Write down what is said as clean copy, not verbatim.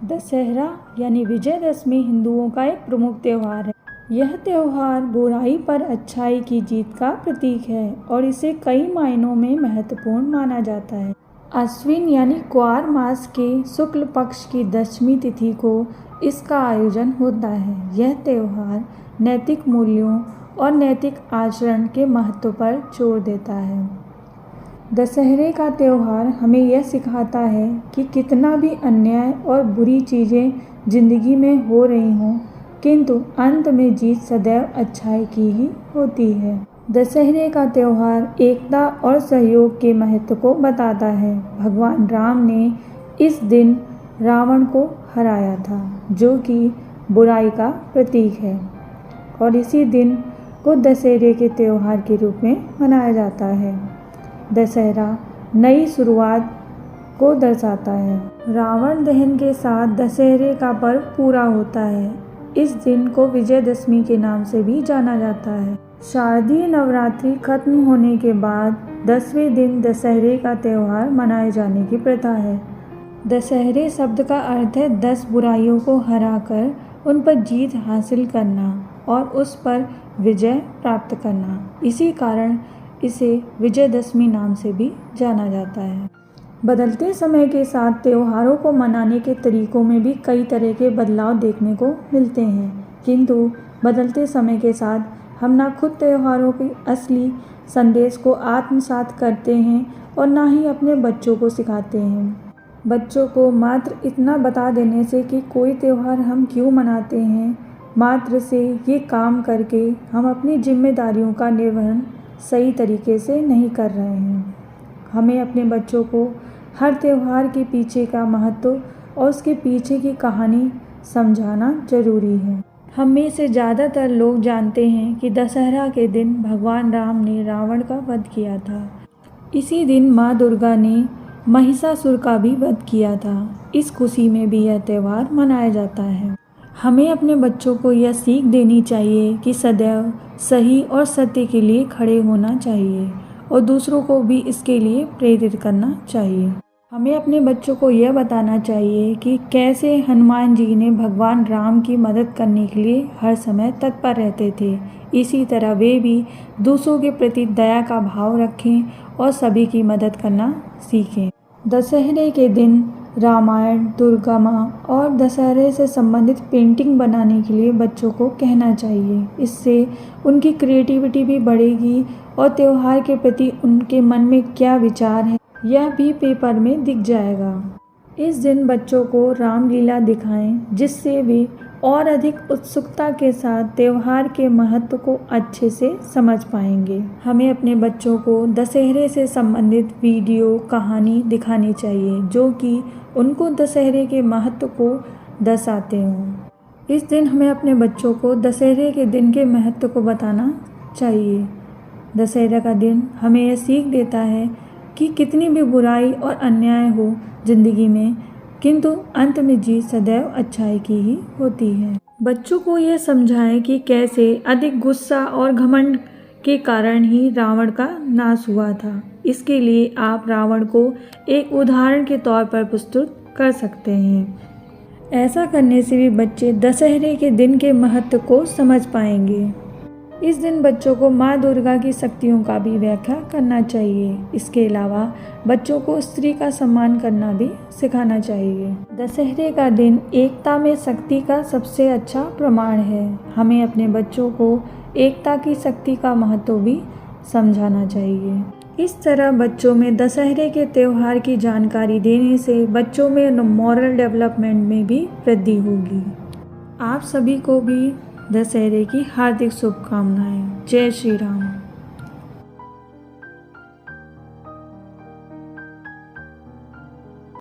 दशहरा यानी विजयदशमी हिंदुओं का एक प्रमुख त्यौहार है। यह त्यौहार बुराई पर अच्छाई की जीत का प्रतीक है और इसे कई मायनों में महत्वपूर्ण माना जाता है। आश्विन यानी क्वार मास के शुक्ल पक्ष की दशमी तिथि को इसका आयोजन होता है। यह त्यौहार नैतिक मूल्यों और नैतिक आचरण के महत्व पर जोर देता है। दशहरे का त्यौहार हमें यह सिखाता है कि कितना भी अन्याय और बुरी चीज़ें जिंदगी में हो रही हों, किंतु अंत में जीत सदैव अच्छाई की ही होती है। दशहरे का त्यौहार एकता और सहयोग के महत्व को बताता है। भगवान राम ने इस दिन रावण को हराया था, जो कि बुराई का प्रतीक है, और इसी दिन को दशहरे के त्यौहार के रूप में मनाया जाता है। दशहरा नई शुरुआत को दर्शाता है। रावण दहन के साथ दशहरे का पर्व पूरा होता है। इस दिन को विजयदशमी के नाम से भी जाना जाता है। शारदीय नवरात्रि खत्म होने के बाद 10वें दिन दशहरे का त्यौहार मनाए जाने की प्रथा है। दशहरे शब्द का अर्थ है 10 बुराइयों को हराकर उन पर जीत हासिल करना और उस पर विजय प्राप्त करना। इसी कारण इसे विजयदशमी नाम से भी जाना जाता है। बदलते समय के साथ त्योहारों को मनाने के तरीकों में भी कई तरह के बदलाव देखने को मिलते हैं, किंतु बदलते समय के साथ हम ना खुद त्योहारों के असली संदेश को आत्मसात करते हैं और ना ही अपने बच्चों को सिखाते हैं। बच्चों को मात्र इतना बता देने से कि कोई त्यौहार हम क्यों मनाते हैं, मात्र से ये काम करके हम अपनी जिम्मेदारियों का निर्वहन सही तरीके से नहीं कर रहे हैं। हमें अपने बच्चों को हर त्यौहार के पीछे का महत्व और उसके पीछे की कहानी समझाना जरूरी है। हम में से ज़्यादातर लोग जानते हैं कि दशहरा के दिन भगवान राम ने रावण का वध किया था। इसी दिन माँ दुर्गा ने महिषासुर का भी वध किया था। इस खुशी में भी यह त्यौहार मनाया जाता है। हमें अपने बच्चों को यह सीख देनी चाहिए कि सदैव सही और सत्य के लिए खड़े होना चाहिए और दूसरों को भी इसके लिए प्रेरित करना चाहिए। हमें अपने बच्चों को यह बताना चाहिए कि कैसे हनुमान जी ने भगवान राम की मदद करने के लिए हर समय तत्पर रहते थे। इसी तरह वे भी दूसरों के प्रति दया का भाव रखें और सभी की मदद करना सीखें। दशहरे के दिन रामायण, दुर्गा माँ और दशहरे से संबंधित पेंटिंग बनाने के लिए बच्चों को कहना चाहिए। इससे उनकी क्रिएटिविटी भी बढ़ेगी और त्यौहार के प्रति उनके मन में क्या विचार है यह भी पेपर में दिख जाएगा। इस दिन बच्चों को रामलीला दिखाएं, जिससे वे और अधिक उत्सुकता के साथ त्यौहार के महत्व को अच्छे से समझ पाएंगे। हमें अपने बच्चों को दशहरे से संबंधित वीडियो, कहानी दिखानी चाहिए, जो कि उनको दशहरे के महत्व को दर्शाते हों। इस दिन हमें अपने बच्चों को दशहरे के दिन के महत्व को बताना चाहिए। दशहरा का दिन हमें यह सीख देता है कि कितनी भी बुराई और अन्याय हो जिंदगी में, किंतु अंत में जीत सदैव अच्छाई की ही होती है। बच्चों को यह समझाएं कि कैसे अधिक गुस्सा और घमंड के कारण ही रावण का नाश हुआ था। इसके लिए आप रावण को एक उदाहरण के तौर पर प्रस्तुत कर सकते हैं। ऐसा करने से भी बच्चे दशहरे के दिन के महत्व को समझ पाएंगे। इस दिन बच्चों को माँ दुर्गा की शक्तियों का भी व्याख्या करना चाहिए। इसके अलावा बच्चों को स्त्री का सम्मान करना भी सिखाना चाहिए। दशहरे का दिन एकता में शक्ति का सबसे अच्छा प्रमाण है। हमें अपने बच्चों को एकता की शक्ति का महत्व भी समझाना चाहिए। इस तरह बच्चों में दशहरे के त्यौहार की जानकारी देने से बच्चों में मॉरल डेवलपमेंट में भी वृद्धि होगी। आप सभी को भी दशहरे की हार्दिक शुभकामनाएं। जय श्री राम।